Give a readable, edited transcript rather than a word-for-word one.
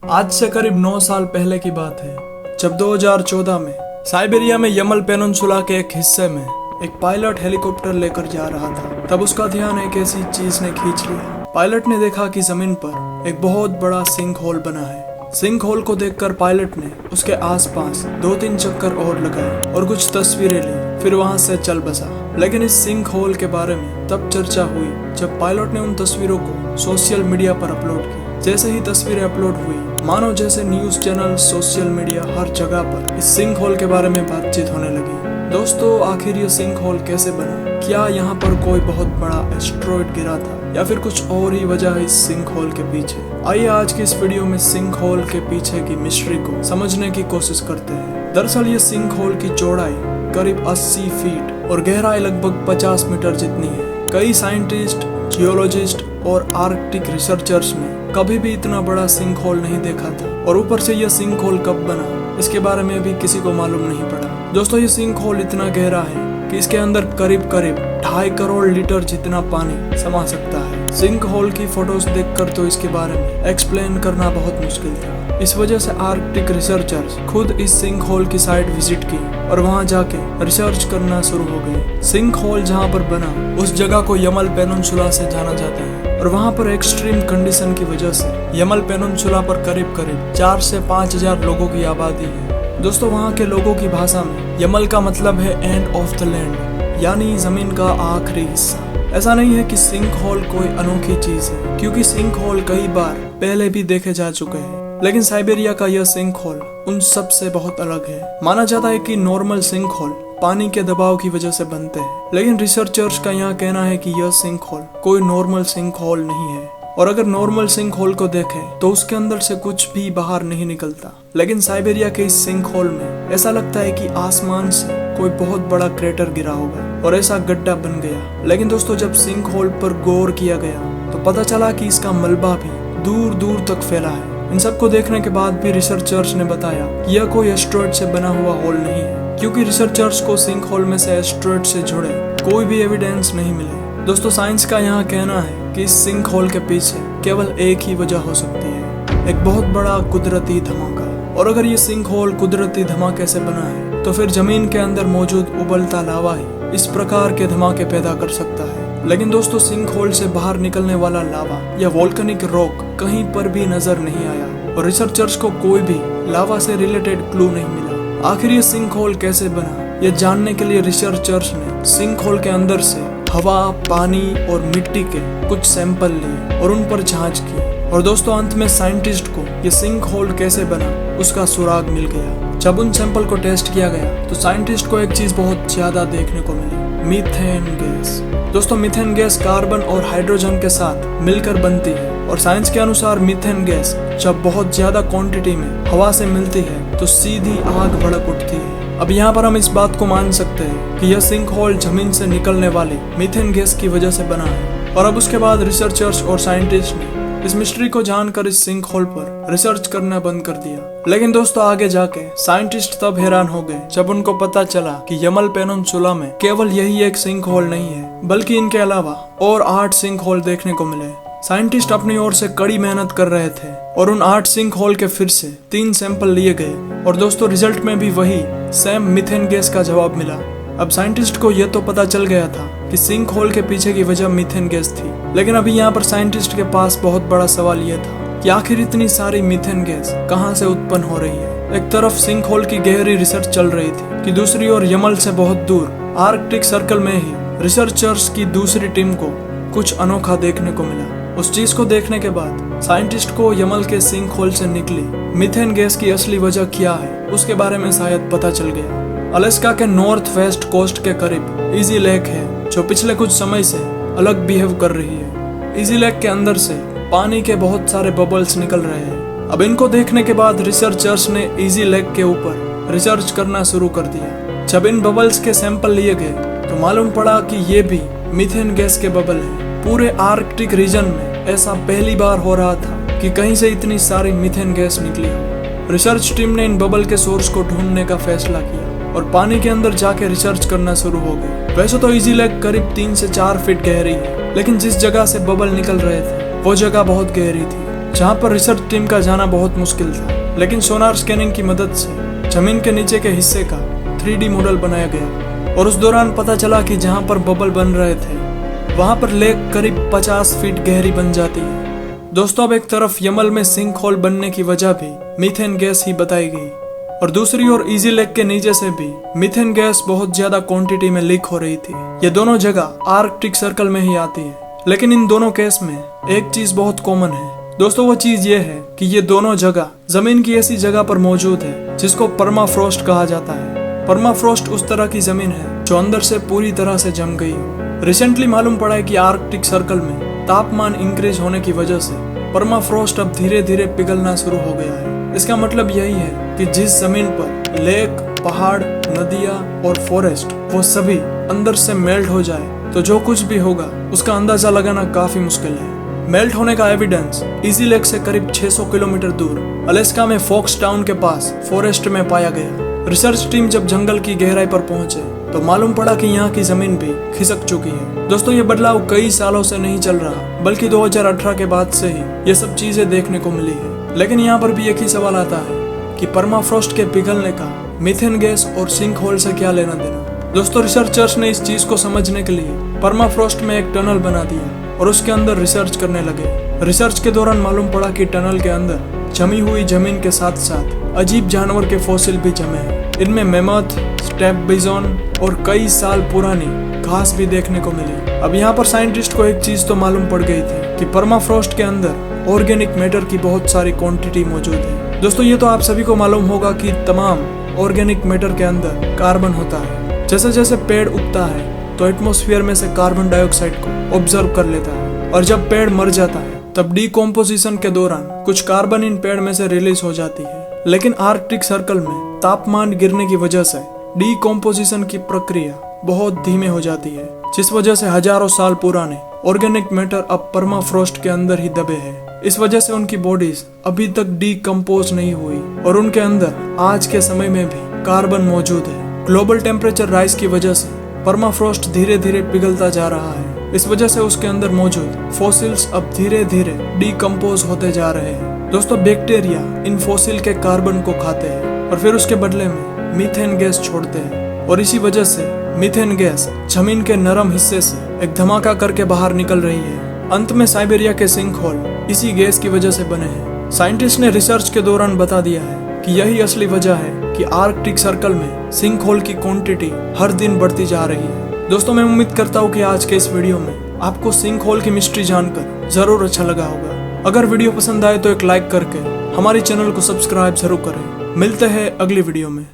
आज से करीब 9 साल पहले की बात है, जब 2014 में साइबेरिया में यमल पेनिनसुला के एक हिस्से में एक पायलट हेलीकॉप्टर लेकर जा रहा था। तब उसका ध्यान एक ऐसी चीज ने खींच लिया। पायलट ने देखा कि जमीन पर एक बहुत बड़ा सिंक होल बना है। सिंक होल को देखकर पायलट ने उसके आसपास 2-3 चक्कर और लगाए और कुछ तस्वीरें ली, फिर वहां से चल बसा। लेकिन इस सिंक होल के बारे में तब चर्चा हुई जब पायलट ने उन तस्वीरों को सोशल मीडिया पर अपलोड की। जैसे ही तस्वीरें अपलोड हुई, मानो जैसे न्यूज चैनल, सोशल मीडिया, हर जगह पर इस सिंक होल के बारे में बातचीत होने लगी। दोस्तों, आखिर ये सिंक होल कैसे बना? क्या यहाँ पर कोई बहुत बड़ा एस्टेरॉयड गिरा था या फिर कुछ और ही वजह है इस सिंक होल के पीछे? आइए आज की इस वीडियो में सिंक होल के पीछे की मिस्ट्री को समझने की कोशिश करते हैं। दरअसल ये सिंक होल की चौड़ाई करीब 80 फीट और गहराई लगभग 50 मीटर जितनी है। कई साइंटिस्ट, जियोलॉजिस्ट और आर्कटिक रिसर्चर्स ने कभी भी इतना बड़ा सिंक होल नहीं देखा था, और ऊपर से यह सिंक होल कब बना इसके बारे में भी किसी को मालूम नहीं पड़ा। दोस्तों, ये सिंक होल इतना गहरा है कि इसके अंदर करीब 2.5 करोड़ लीटर जितना पानी समा सकता है। सिंक होल की फोटोज देखकर तो इसके बारे में एक्सप्लेन करना बहुत मुश्किल था। इस वजह से आर्कटिक रिसर्चर्स खुद इस सिंक होल की साइट विजिट की और वहां जाके रिसर्च करना शुरू हो गए। सिंक होल जहां पर बना उस जगह को यमल पेनिनसुला से जाना जाता है, और वहां पर एक्सट्रीम कंडीशन की वजह से यमल पेनिनसुला पर करीब 4 से 5 हजार लोगों की आबादी है। दोस्तों, वहाँ के लोगों की भाषा में यमल का मतलब है एंड ऑफ द लैंड, यानी जमीन का आखिरी हिस्सा। ऐसा नहीं है कि सिंक होल कोई अनोखी चीज है, क्योंकि सिंक होल कई बार पहले भी देखे जा चुके हैं, लेकिन साइबेरिया का यह सिंक होल उन सब से बहुत अलग है। माना जाता है कि नॉर्मल सिंक होल पानी के दबाव की वजह से बनते हैं, लेकिन रिसर्चर्स का यहाँ कहना है कि यह सिंक होल कोई नॉर्मल सिंक होल नहीं है। और अगर नॉर्मल सिंक होल को देखें तो उसके अंदर से कुछ भी बाहर नहीं निकलता, लेकिन साइबेरिया के इस सिंक होल में ऐसा लगता है कि आसमान से कोई बहुत बड़ा क्रेटर गिरा होगा और ऐसा गड्ढा बन गया। लेकिन दोस्तों, जब सिंक होल पर गौर किया गया तो पता चला कि इसका मलबा भी दूर दूर तक फैला है। इन सबको देखने के बाद भी रिसर्चर्स ने बताया कि यह कोई एस्टेरॉयड से बना हुआ होल नहीं है, क्योंकि रिसर्चर्स को सिंक होल में से एस्टेरॉयड से जुड़े कोई भी एविडेंस नहीं मिले। दोस्तों, साइंस का यहाँ कहना है कि इस सिंक होल के पीछे केवल एक ही वजह हो सकती है, एक बहुत बड़ा कुदरती धमाका। और अगर ये सिंक होल कुदरती धमाके से बना है तो फिर जमीन के अंदर मौजूद उबलता लावा ही इस प्रकार के धमाके पैदा कर सकता है। लेकिन दोस्तों, सिंक होल से बाहर निकलने वाला लावा या वोल्केनिक रॉक कहीं पर भी नजर नहीं आया, और रिसर्चर्स को कोई भी लावा से रिलेटेड क्लू नहीं मिला। आखिर ये सिंक होल कैसे बना, ये जानने के लिए रिसर्चर्स ने सिंक होल के अंदर से हवा, पानी और मिट्टी के कुछ सैंपल लिए और उन पर जांच की। और दोस्तों, अंत में साइंटिस्ट को ये सिंक होल कैसे बना उसका सुराग मिल गया। जब उन सैंपल को टेस्ट किया गया तो साइंटिस्ट को एक चीज बहुत ज्यादा देखने को मिली, मीथेन गैस। दोस्तों, मीथेन गैस कार्बन और हाइड्रोजन के साथ मिलकर बनती है, और साइंस के अनुसार मीथेन गैस जब बहुत ज्यादा क्वांटिटी में हवा से मिलती है तो सीधी आग भड़क उठती है। अब यहाँ पर हम इस बात को मान सकते हैं कि यह सिंक होल जमीन से निकलने वाले मीथेन गैस की वजह से बना है। और अब उसके बाद रिसर्चर्स और साइंटिस्ट ने इस मिस्ट्री को जानकर इस सिंक होल पर रिसर्च करना बंद कर दिया। लेकिन दोस्तों, आगे जाके साइंटिस्ट तब हैरान हो गए जब उनको पता चला कि यमल पेनिनसुला में केवल यही एक सिंक होल नहीं है, बल्कि इनके अलावा और 8 सिंक होल देखने को मिले। साइंटिस्ट अपनी ओर से कड़ी मेहनत कर रहे थे और उन 8 सिंक होल के फिर से 3 सैंपल लिए गए, और दोस्तों, रिजल्ट में भी वही सेम मीथेन गैस का जवाब मिला। अब साइंटिस्ट को यह तो पता चल गया था कि सिंक होल के पीछे की वजह मीथेन गैस थी, लेकिन अभी यहाँ पर साइंटिस्ट के पास बहुत बड़ा सवाल यह था कि आखिर इतनी सारी मीथेन गैस कहाँ से उत्पन्न हो रही है। एक तरफ सिंक होल की गहरी रिसर्च चल रही थी कि दूसरी ओर यमल से बहुत दूर आर्कटिक सर्कल में ही रिसर्चर्स की दूसरी टीम को कुछ अनोखा देखने को मिला। उस चीज को देखने के बाद साइंटिस्ट को यमल के सिंक होल से निकली मीथेन गैस की असली वजह क्या है उसके बारे में शायद पता चल गया। अलास्का के नॉर्थ वेस्ट कोस्ट के करीब इजी लेक है, जो पिछले कुछ समय से अलग बिहेव कर रही है। इजी लेक के अंदर से पानी के बहुत सारे बबल्स निकल रहे हैं। अब इनको देखने के बाद रिसर्चर्स ने इजी लेक के ऊपर रिसर्च करना शुरू कर दिया। जब इन बबल्स के सैंपल लिए गए तो मालूम पड़ा कि ये भी मीथेन गैस के बबल है। पूरे आर्कटिक रीजन में ऐसा पहली बार हो रहा था कि कहीं से इतनी सारी मीथेन गैस निकली हो। रिसर्च टीम ने इन बबल के सोर्स को ढूंढने का फैसला किया और पानी के अंदर जाके रिसर्च करना शुरू हो गए। वैसे तो इजी लेक करीब 3 से 4 फीट गहरी है, लेकिन जिस जगह से बबल निकल रहे थे वो जगह बहुत गहरी थी। जहाँ पर रिसर्च टीम का जाना बहुत मुश्किल था, लेकिन सोनार स्कैनिंग की मदद से जमीन के नीचे के हिस्से का 3D मॉडल बनाया गया और उस दौरान पता चला कि जहाँ पर बबल बन रहे थे वहाँ पर लेक करीब 50 फीट गहरी बन जाती है। दोस्तों, अब एक तरफ यमल में सिंक होल बनने की वजह भी मीथेन गैस ही बताई गई और दूसरी ओर इजी लेक के नीचे से भी मीथेन गैस बहुत ज्यादा क्वांटिटी में लीक हो रही थी। ये दोनों जगह आर्कटिक सर्कल में ही आती है, लेकिन इन दोनों केस में एक चीज बहुत कॉमन है। दोस्तों, वो चीज ये है कि ये दोनों जगह जमीन की ऐसी जगह पर मौजूद है जिसको परमाफ्रोस्ट कहा जाता है। परमाफ्रोस्ट उस तरह की जमीन है जो अंदर से पूरी तरह से जम गई हो। रिसेंटली मालूम पड़ा है कि आर्कटिक सर्कल में तापमान इंक्रीज होने की वजह से परमाफ्रोस्ट अब धीरे धीरे पिघलना शुरू हो गया है। इसका मतलब यही है कि जिस जमीन पर लेक, पहाड़, नदियाँ और फॉरेस्ट वो सभी अंदर से मेल्ट हो जाए तो जो कुछ भी होगा उसका अंदाजा लगाना काफी मुश्किल है। मेल्ट होने का एविडेंस इजी लेक से करीब 600 किलोमीटर दूर अलास्का में फोक्स टाउन के पास फॉरेस्ट में पाया गया। रिसर्च टीम जब जंगल की गहराई पर पहुंचे तो मालूम पड़ा कि यहाँ की जमीन भी खिसक चुकी है। दोस्तों, ये बदलाव कई सालों से नहीं चल रहा, बल्कि 2018 के बाद से ही ये सब चीजें देखने को मिली है। लेकिन यहाँ पर भी एक ही सवाल आता है कि परमाफ्रोस्ट के पिघलने का मीथेन गैस और सिंक होल से क्या लेना देना। दोस्तों, रिसर्चर्स ने इस चीज को समझने के लिए परमाफ्रोस्ट में एक टनल बना दिया और उसके अंदर रिसर्च करने लगे। रिसर्च के दौरान मालूम पड़ा कि टनल के अंदर जमी हुई जमीन के साथ साथ अजीब जानवर के फॉसिल भी जमे हैं। इनमें मेमथ, स्टेप बिजॉन और कई साल पुरानी घास भी देखने को मिली। अब यहाँ पर साइंटिस्ट को एक चीज तो मालूम पड़ गई थी कि परमाफ्रोस्ट के अंदर ऑर्गेनिक मैटर की बहुत सारी क्वांटिटी मौजूद है। दोस्तों, ये तो आप सभी को मालूम होगा कि तमाम ऑर्गेनिक मैटर के अंदर कार्बन होता है। जैसे जैसे पेड़ उगता है तो एटमॉस्फेयर में से कार्बन डाइऑक्साइड को ऑब्जर्व कर लेता है और जब पेड़ मर जाता है तब डीकॉम्पोजिशन के दौरान कुछ कार्बन इन पेड़ में से रिलीज हो जाती है। लेकिन आर्कटिक सर्कल में तापमान गिरने की वजह से डीकॉम्पोजिशन की प्रक्रिया बहुत धीमे हो जाती है, जिस वजह से हजारों साल पुराने ऑर्गेनिक मैटर अब परमाफ्रोस्ट के अंदर ही दबे हैं। इस वजह से उनकी बॉडीज अभी तक डीकम्पोज नहीं हुई और उनके अंदर आज के समय में भी कार्बन मौजूद है। ग्लोबल टेम्परेचर राइज की वजह से परमाफ्रोस्ट धीरे धीरे पिघलता जा रहा है। इस वजह से उसके अंदर मौजूद फॉसिल्स अब धीरे धीरे डीकम्पोज होते जा रहे हैं। दोस्तों, बैक्टीरिया इन फॉसिल के कार्बन को खाते हैं और फिर उसके बदले में मीथेन गैस छोड़ते हैं और इसी वजह से मीथेन गैस जमीन के नरम हिस्से से एक धमाका करके बाहर निकल रही है। अंत में साइबेरिया के सिंक होल इसी गैस की वजह से बने हैं। साइंटिस्ट ने रिसर्च के दौरान बता दिया है कि यही असली वजह है कि आर्कटिक सर्कल में सिंक होल की क्वांटिटी हर दिन बढ़ती जा रही है। दोस्तों, मैं उम्मीद करता हूँ कि आज के इस वीडियो में आपको सिंक होल की मिस्ट्री जानकर जरूर अच्छा लगा होगा। अगर वीडियो पसंद आए तो एक लाइक करके हमारे चैनल को सब्सक्राइब जरूर करें। मिलते हैं अगली वीडियो में।